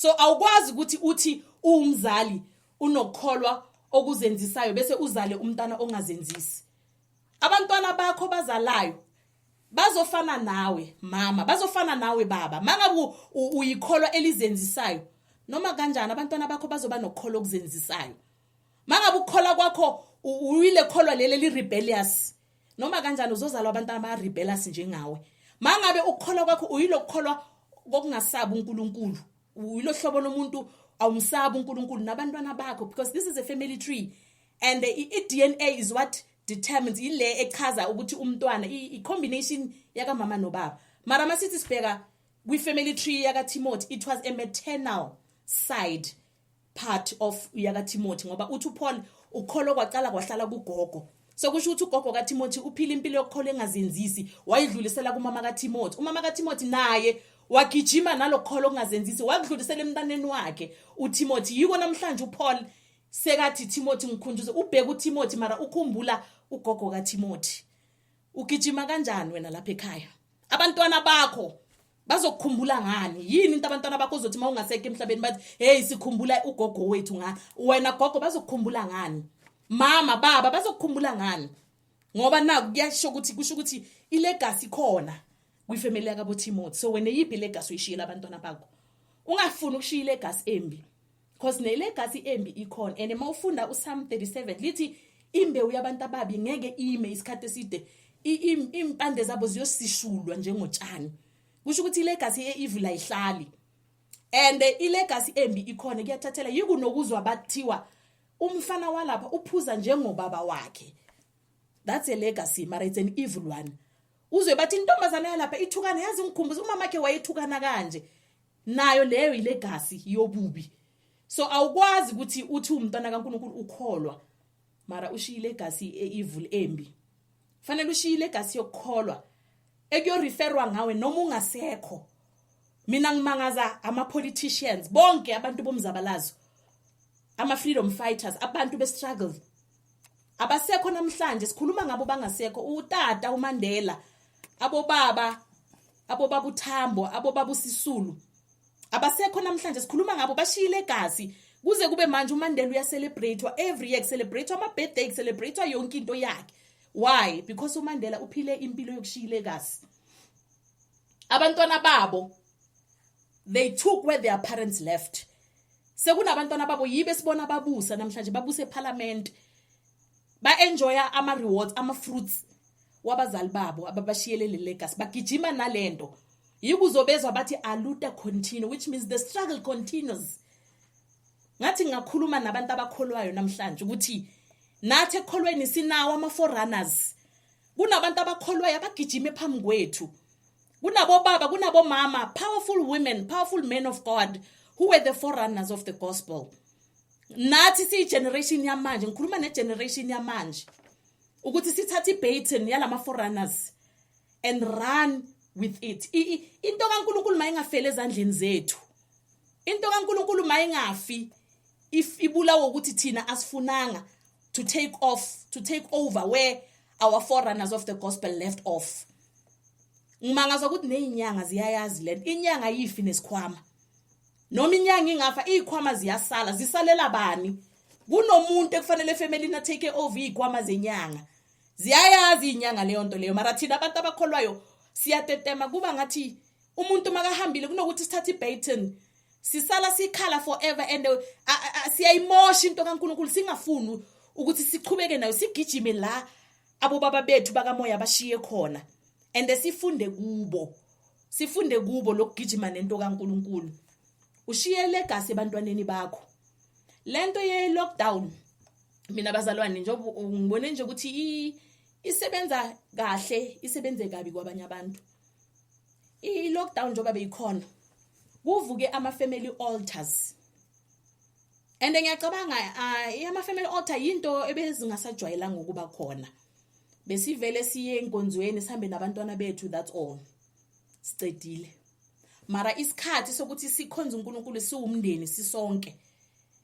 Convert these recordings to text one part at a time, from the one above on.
So awukwazi ukuthi uthi umzali unokukholwa okuzenzisayo bese uzale umntana ongazenzisi. Abantwana bakho bazalayo bazofana nawe mama, bazofana nawe baba. Mangabe uyikholwa elizenzisayo noma kanjani abantwana bakho bazoba nokukholwa okuzenzisayo. Mangabe ukukholwa kwakho uyile kholwa leli rebellious noma kanjani uzozalwa abantwana aba rebellious njengawe. Mangabe ukukholwa kwakho uyilo kukholwa kokungasabi uNkulunkulu, uyilo hlobo lomuntu awumsabi uNkulunkulu nabantwana bakho, because this is a family tree and the DNA is what determines ile echaza ukuthi umntwana i-combination yaka mama nobaba. Mara masithi sibheka kwi family tree yaka Timothy, it was a maternal side part of yaka Timothy ngoba uthi uPaul ukholwa kwaqala kwahlala kugogo. So kusho ukuthi ugogo ka Timothy uphila impilo yokukholwa engazenzisi wayidlulisela kumama ka Timothy. Umama ka Timothy naye wagijima nalokukholwa okungazenzisi wakudlulisela emntaneni wakhe uTimothy. Yiko namhlanje uPaul sekathi Timothy ngikhunjuze ubheka uTimothy mara ukhumbula ugogo ka Timothy. Ugijima kanjani wena lapha ekhaya? Abantwana bakho bazokukhumbula ngani? Yini into abantwana bakho uzothi mawungaseke emhlabeni bathi hey sikhumbula ugogo wethu wena gogo bazokukhumbula ngani? Mama baba bazokukhumbula ngani? Ngoba naku kuyasho ukuthi kusho ukuthi ilegacy khona kwifamily yakabo Timothy. So wena yipi legacy uyishiyela abantwana bakho? Ungafuni ukushiya ilegacy embi, because nelegacy embi ikhona. And mawufunda uPsalm 37 lithi imbewu yabantu ababi ngeke ime isikhathi eside, impande zabo ziyosishulwa njengotshani. Kusho ukuthi ilegacy ye-evil ayihlali. And ilegacy embi ikhona kuyathathela yiku nokuzwa bathiwa umfana walapha uphuza njengobaba wakhe. That's a legacy, but it's an evil one. Uzwe bathi intombazana yalapha ithukana, yazi ngikhumbuza umama wakhe wayethukana kanje. Nayo leyo ilegacy yobubi. So awukwazi ukuthi uthi umntwana kaNkulunkulu ukholwa mara ushiya ilegacy e-evil embi. Fanele ushiya ilegacy yokukholwa ekuyoreferwa ngawe noma ungasekho. Mina ngimangaza ama-politicians bonke abantu bomzabalazo, ama-freedom fighters, abantu be-struggle abasekho namhlanje. Sikhuluma ngabo bangasekho, uTata uMandela, abobaba uTambo, abobaba uSisulu abasekho namhlanje. Sikhuluma ngabo bashiya ilegacy kuze kube manje uMandela uyacelebratewa every year, celebrate ama-birthday, celebrate yonke into yakhe. Why? Because uMandela uphile impilo yokushiya ilegacy. Abantwana babo they took where their parents left. Sekunabantwana babo yibe sibona babusa namhlanje, babuse eParliament, ba-enjoya ama-rewards, ama-fruits wabazali babo ababashiyele le legacy, bagijima nalento. Yikuzobezwa bathi aluta continue, which means the struggle continues. Ngathi ngakhuluma nabantu abakholwayo namhlanje ukuthi nathi ekholweni sinawo ama-forerunners. Kunabantu abakholwayo abagijime phambi kwethu. Kunabo baba, kunabo mama, powerful women, powerful men of God who were the forerunners of the gospel. Nathi si generation yamanje, ngikhuluma ne-generation yamanje, ukuthi sithathe i-baton yalama forerunners and run with it. Into kaNkulunkulu mayingafeli ezandleni zethu, into kaNkulunkulu mayingafi if ibulawo ukuthi thina asifunanga to take over where our forerunners of the gospel left off. Ngimangazwa ukuthi nezinyanga ziyayazi lento, inyanga yifi nesikhwama. Noma inyanga ingafa izikhwama ziyasala, zisalela bani? Kunomuntu ekufanele family na take over izikhwama zenyanga. Ziyayazi inyanga leyo nto leyo, mara thina abantu abakholwayo siyatetema kuba ngathi umuntu makahambile kunokuthi sithathe ibaton sisala sikhala forever and siyayimosha into kaNkulunkulu, singafuni ukuthi sichubeke nayo, sigijime la abobaba bethu bakamoya bashiye khona. And sifunde kubo lokugijima nento kaNkulunkulu. Ushiye legacy ebantwaneni bakho. Lento ye lockdown mina bazalwane njengoba ngibone nje ukuthi isebenza kahle, isebenze kabi kwabanye abantu. I-lockdown njengoba beyikhona kuvuke ama-family altars. And ngiyacabanga ama-family altar yinto ebezingasajwayelanga ukuba khona. Besivele siye enkonzweni sihambe nabantwana bethu, that's all. Sicedile. Mara isikhathi sokuthi sikhonze uNkulunkulu siwumndeni sisonke.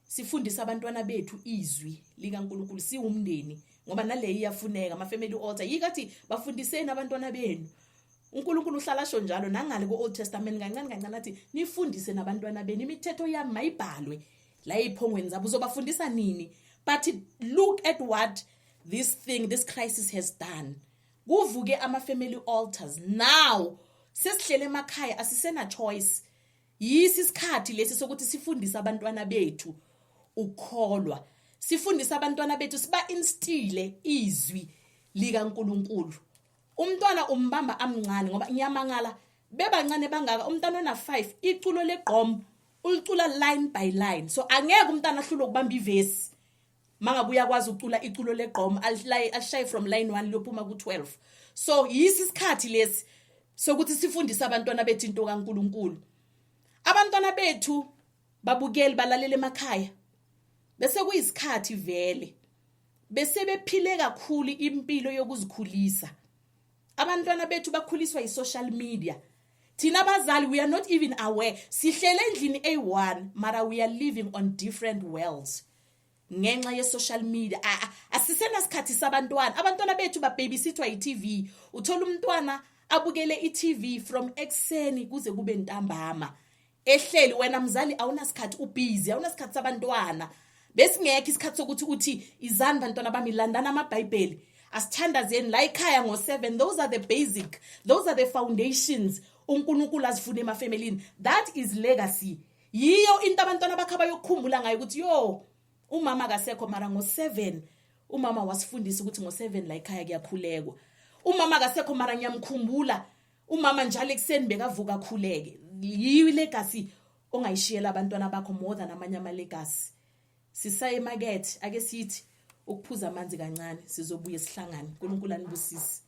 Sifundisa abantwana bethu izwi likaNkulunkulu siwumndeni ngoba nale iyafuneka ama-family altar. Yikathi bafundiseni abantwana benu uNkulunkulu uhlala sho njalo nangale ku-Old Testament kancane athi nifundise nabantwana benu imithetho yami mayibhalwe la ephongweni zabo uzobafundisa nini. But look at what this crisis has done. Kuvuke ama-family altars. Now sesihlele emakhaya asisena choice. Yisi isikhathi lesi sokuthi sifundise abantwana bethu ukholwa. Sifundise abantwana bethu siba instille izwi likaNkulunkulu. Umntwana umbamba amncane ngoba nyamangala bebancane bangaka umntwana ona 5 iculo leGqom ulicula line by line. So angeke umntwana ahlule ukubamba ivesi. Mangabe uyakwazi ucula iculo leGqom alishaye from line 1 lophuma ku12. So yisi isikhathi lesi sokuthi sifundise abantwana bethu into kaNkulunkulu. Abantwana bethu babukeli balalela emakhaya. Bese kuyisikhathi vele. Bese bephile kakhulu impilo yokuzikhulisa. Abantwana bethu bakhuliswa yi-social media. Thina abazali we are not even aware. Sihlele endlini A1 mara we are living on different worlds. Ngenxa ye-social media asisena sikhathi sabantwana. Abantwana bethu bababysithwa yi-TV. Uthola umntwana abukele i-TV from ekseni kuze kube ntambama. Ehleli wena mzali awunasikhathi ubusy, awunasikhathi sabantwana. Besingekho isikhathi sokuthi uthi izani bantwana bami landana amaBhayibheli. Asithandazeni la ekhaya ngo7. Those are the basic. Those are the foundations uNkulunkulu azifune emafamilini. That is legacy. Yiyo into abantwana bakhaba yokukhumbula ngayo ukuthi yo umama akasekho mara ngo7 umama wasifundisa ukuthi ngo7 la ekhaya kuyakhulekwa. Umama akasekho mara ngiyamkhumbula umama njalo ekseni bekavuka khuleke. Yiyo legacy ongayishiyela abantwana bakho more than amanye ama legacy. Sisaye emarket ake sithi ukuphuza amanzi kancane sizobuye sihlangane. uNkulunkulu anibusise.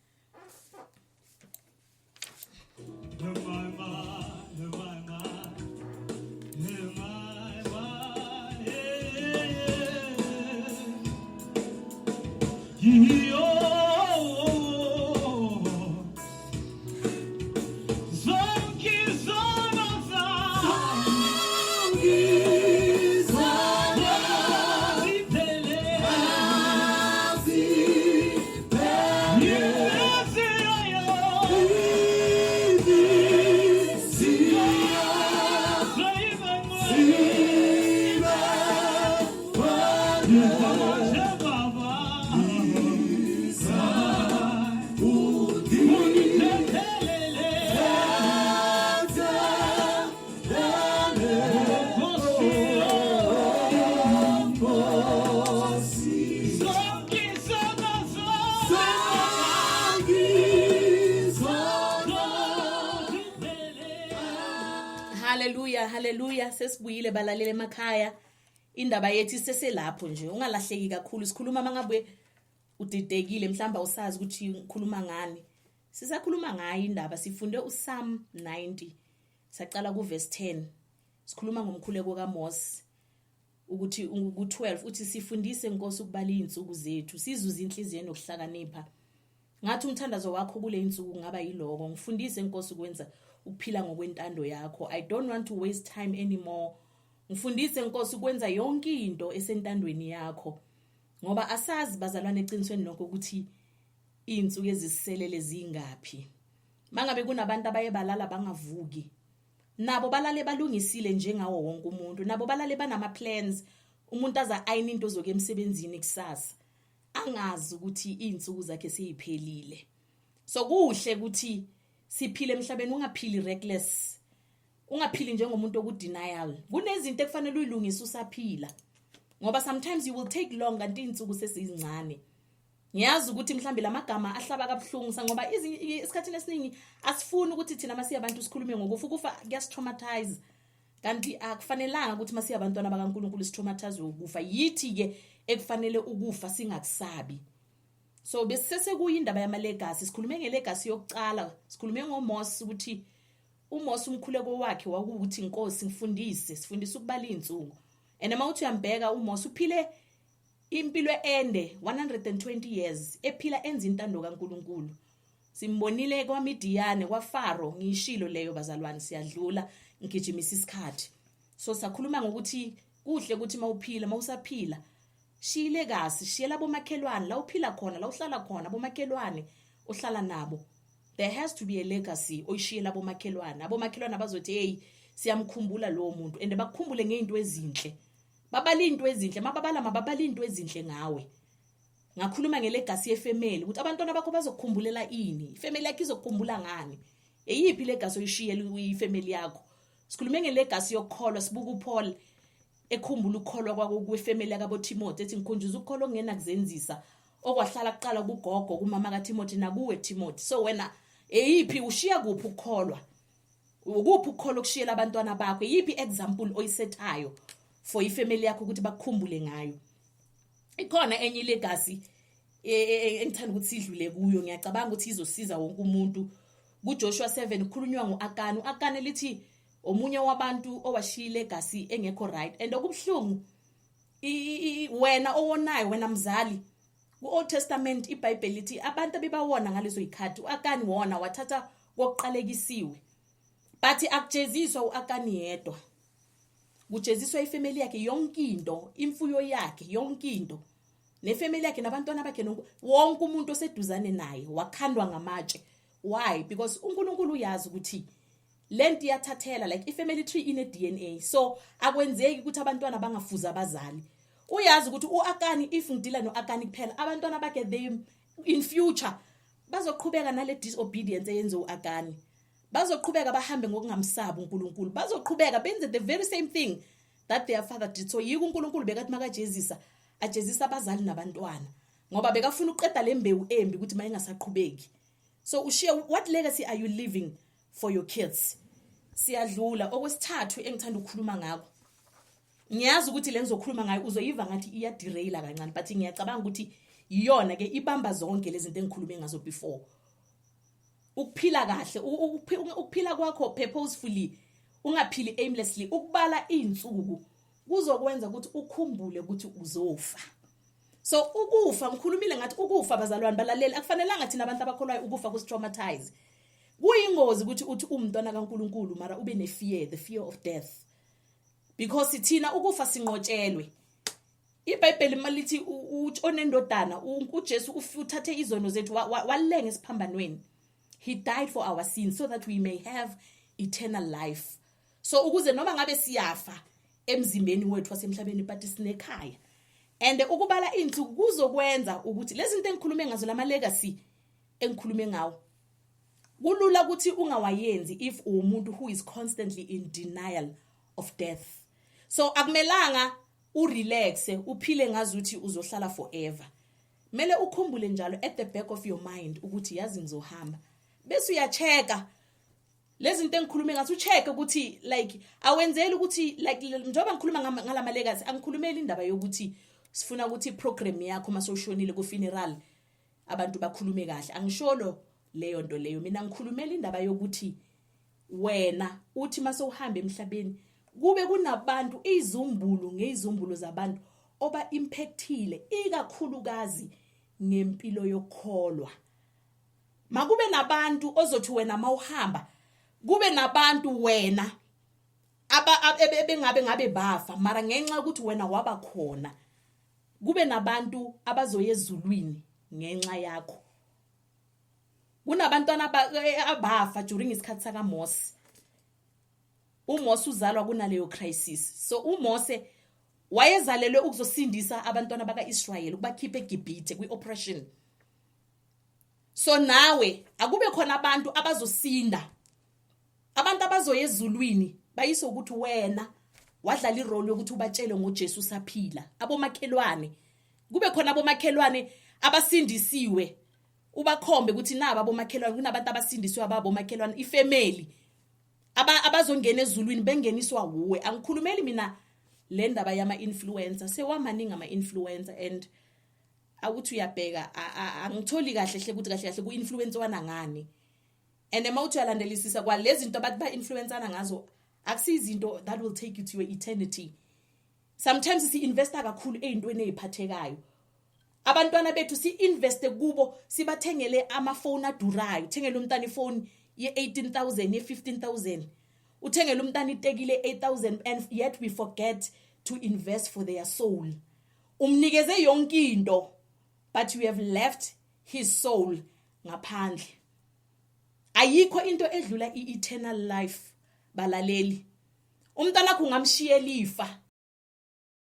Hallelujah sesibuyile balalele emakhaya. Indaba yethu seselapho nje ungalahleki kakhulu. Sikhuluma mangabe udidekile mhlamba usazi ukuthi ukhuluma ngani. Sisakhuluma ngayo indaba sifunde uPsalm 90. Saqala kuverse 10. Sikhuluma ngomkhuleko kaMose ukuthi ku12 uthi sifundise inkosi ukubala izinsuku zethu sizuze inhliziyo nokuhlakanipha. Ngathi umthandazo wakho kule insuku ngaba yiloko ngifundise inkosi ukwenza ukuphila ngokwentando yakho. I don't want to waste time anymore. Ngifundise inkosi ukwenza yonke into esentandweni yakho. Ngoba asazi bazalwane eqinisweni nokho ukuthi izinsuku ezisiselele zingaphi. Mangabe kunabantu abayebalala bangavuki. Nabo balale balungisile njengawo wonke umuntu. Nabo balale banama plans. Umuntu aza ayina into zoke emsebenzini kusasa. Angazi ukuthi izinsuku zakhe seziphelile. So kuhle ukuthi siphile emhlabeni ungaphili reckless. Ungaphili njengomuntu okudenial. Kunezinto ekufanele uyilungise usaphila. Ngoba sometimes you will take long kanti izinsuku sesizincane. Ngiyazi ukuthi mhlambe lamagama ahlaba kabuhlungu ngoba isikhathini esiningi asifuni ukuthi thina masiya abantu sikhulume ngokufa kuyastraumatize. Kanti akufanelanga ukuthi masiya abantwana bakaNkulunkulu sitraumatize ukufa. Yithi ke ekufanele ukufa singakusabi. So besese kuyindaba yama legacy. Sikhulume ngelegacy yokucala. Sikhulume ngoMose ukuthi uMose umkhuleko wakhe wakuthi inkosi ngifundise sifundise ukubala izinsuku. And mawuthi uyambheka uMose uphile impilo ende 120 years ephila enza intando kaNkulunkulu. Simbonile kwaMidiyane kwaFaro ngishilo leyo bazalwane siyadlula ngigijimisa isikhathi. So sakhuluma ngokuthi kuhle ukuthi mawuphila mawusaphila shile kasi shiyela bomakhelwane la uphila khona la uhlala khona bomakhelwane uhlala nabo there has to be a legacy oyishiyela abomakhelwane abazothi hey siyamkhumbula lo muntu and bakukhumbule ngeinto ezinhle babala into ezinhle mababala into ezinhle ngawe ngakhuluma ngelegacy yefamily ukuthi abantwana bakho bazokukhumbula ini ifamily yakho izokukhumbula ngani eyiphi legacy oyishiyela ifamily yakho sikhulume ngelegacy yokukholwa sibuka uPaul ekhumbula ukukholwa kwakho kwefamily yakabo Timothy ethi ngikhunjuza ukukholwa ongena kuzenzisa okwahlala kuqala kugogo kumama kaTimothy nakuwe Timothy so wena eyiphi ushiya kuphi ukukholwa ukuphi ukukholwa kushiyela abantwana bakho yipi example oyisethayo for ifamily yakho ukuthi bakukhumbule ngayo ikhona enye legacy engithanda ukuthi sidlule kuyo ngiyacabanga ukuthi izosiza wonke umuntu kuJoshua 7 kukhulunywa ngoAkani lithi omunye wabantu owashiya legacy engekho right and okubhlungu wena owonayo wena mzali ku-Old Testament iBhayibheli lithi abantu abebawona ngalezo ikhathi uAkani wona wathatha kokuqalekisiwe but akujeziswa uAkani yedwa kujeziswa ifamily yakhe yonke into imfuyo yakhe yonke into nefamily yakhe nabantwana bakhe wonke umuntu oseduzane naye wakhandwa ngamatshe why because uNkulunkulu uyazi ukuthi lento iyathathela like ifamily tree ine DNA so akwenzeki ukuthi abantwana bangafuza abazali uyazi ukuthi uAkani if ngidila noAkani kuphela abantwana bakhe they in future bazoqhubeka nale disobedience eyenze uAkani bazoqhubeka bahambe ngokungamsabi uNkulunkulu bazoqhubeka benze the very same thing that their father did so yiko uNkulunkulu bekathi makajezisa ajezisa abazali nabantwana ngoba bekafuna uqeda lembewu embi ukuthi mayingasaqhubeki so ushiya what legacy are you leaving for your kids siyadlula okwesithathu engithanda ukukhuluma ngakho ngiyazi ukuthi lengizokhuluma ngayo uzoyiva ngathi iya deraila kancane but ngiyacabanga ukuthi iyona ke ibamba zonke lezi zinto engikhulume ngazo before ukuphila kahle ukuphila kwakho purposefully ungaphili aimlessly ukubala izinsuku kuzokwenza ukuthi ukhumbule ukuthi uzofa so ukufa ngikhulumile ngathi ukufa bazalwane balaleli akufanelanga thina abantu abakholwayo ukufa kustraumatize kuyingozi ukuthi uthi umntwana kaNkuluNkulu mara ube the fear of death because thina ukufa sinqotshelwe iBhayibheli malithi onendodana uJesu uthathe izono zethu walenga esiphambanweni he died for our sins so that we may have eternal life so ukuze noma ngabe siyafa emzimbeni wethu wasemhlabeni but sinekhaya and ukubala insuku kuzokwenza ukuthi lezi zinto engikhulume ngazo lama legacy engikhulume ngawo kulula ukuthi ungawayenzi if umuntu who is constantly in denial of death so akumelanga urelaxe uphile ngazuthi uzohlala forever mele ukhumbule njalo at the back of your mind ukuthi yazi ngizohamba bese uyacheka lezi zinto engikhulume ngathi ucheke ukuthi like awenzeli ukuthi like njengoba ngikhuluma ngalama legacy angikhulumeli indaba yokuthi sifuna ukuthi program yakho masoshonile ku funeral abantu bakhulume kahle angisholo leyo nto leyo mina ngikhulumela indaba yokuthi wena uthi mase uhamba emhlabeni kube kunabantu izumbulo zabantu oba impactile ikakhulukazi ngempilo yokholwa makube nabantu ozothi wena mawuhamba kube nabantu wena bengabe bafa mara ngenxa ukuthi wena waba khona kube nabantu abazoya ezulwini ngenxa yakho kunabantwana abafa during isikhathi sakaMose uMose uzalwa kunaleyo crisis so uMose wayezalelwe ukuzosindisa abantwana bakaIsrael ukubakhipha eGibhithe kwi-operation so nawe akube khona abantu abazosinda abantu abazoya ezulwini bayise ukuthi wena wadlala irole yokuthi ubatshele ngoJesu saphila abomakhelwane kube khona abomakhelwane abasindisiwe ubakhombe ukuthi naba abomakhelwane kunabantu abasindisiwe ababomakhelwane ifamily abazongena ezulwini bengeniswa wuwe angikhulumeli mina le ndaba yama influencer sewamaningi ama influencer and awuthi uyabheka angitholi kahle hle ukuthi kahle ku influencer wana ngani and emawuthi yalandelisisa kwalezi zinto abathi ba influencerana ngazo akusizinto that will take you to your eternity sometimes si investa kakhulu ezintweni eziphathekayo abantwana bethu si investe kubo sibathengele amafoni adurayo uthengele umntana ifoni ye18,000 ye15,000 uthengele umntana itekile 8,000 and yet we forget to invest for their soul umnikeze yonke into but we have left his soul ngaphandle ayikho into edlula i-eternal life balaleli. Umntana wakho ungamshiyela ifa